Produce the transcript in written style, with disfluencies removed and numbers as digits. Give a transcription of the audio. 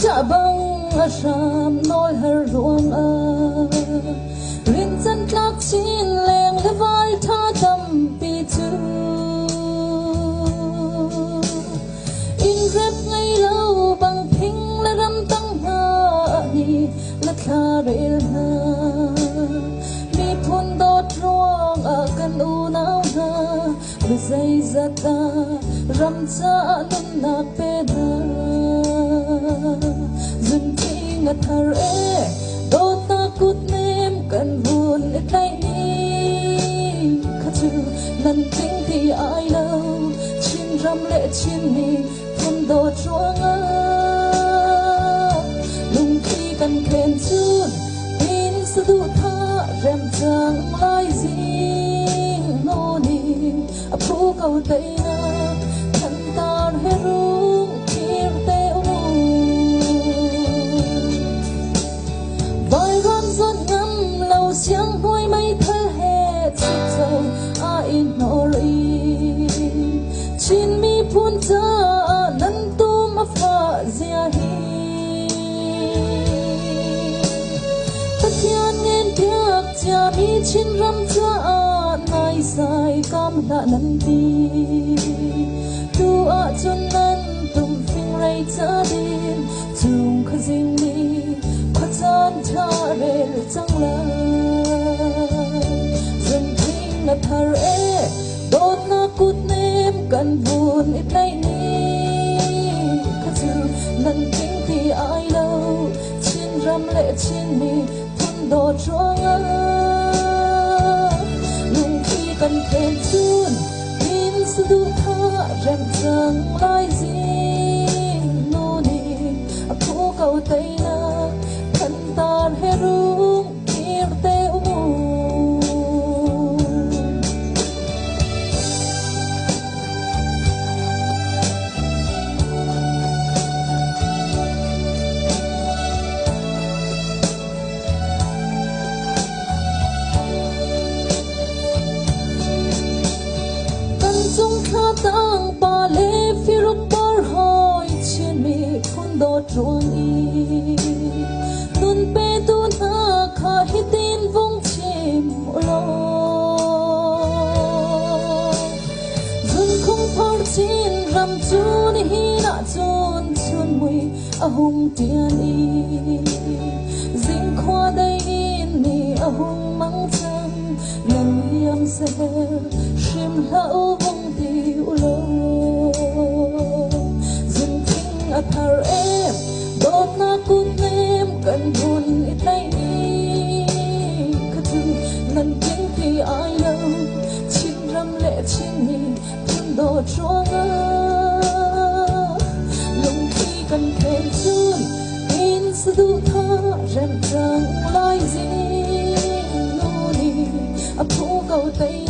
chả băng ram nói hở ruộng rin chân lạc xin leng le vai tha tâm pi tu in rep ngay lâu bằng thinh là ram tăng ha ni là kha rel ha mi phun đốt ruộng gần u nao ha dây ra ta ram cha num na pe da dừng khi ngặt thở e đôi ta cút nem cần buồn để tay đi khát chư lần tính thì ai lâu chim ram lệ chim ni thôn đồ chúa ngơ lùng khi cần khen chun tin sự tu tha rem chẳng lai gì nô ni phú cầu tây na thân ta hết rung kia tê vài con giọt ngắm lâu xiang hôi mây thơ hè chụp dầu ai nori chín mi phun ra năn tu mà pha zia hi tất nhiên nên tiếc cha mi chín ram cha nai sai cam đã năn ti tu a chun nan tum phing rai cha din chung khazing ni khazan cha rel chang la dân thing na thar e dot na kut nem kan bun it lai ni khachu nan thing ti ai lo chin ram le chin mi thun do chuang cần khen chun tin sự du tha rem chẳng lai gì nô ni phú cầu tây na thân ta he rung kia tê dung kha tang pa le firuk par hoi chen mi khun do truang i tun pe tun ha kha hitin vung chim lo zun khung phar chin ram chun hi na chun chun mui ahung tian i zing khwa dai in ni ahung mang chang nan yam se shim hau thar em đốt na cút nem cần buồn ít tay đi khát chư lần tiếng thì ai lâu chim ram lệ chim ni thun đồ chúa ngơ lùng khi cần khen chun tin sự tu tha rem chẳng lai gì nô ni phú cầu tây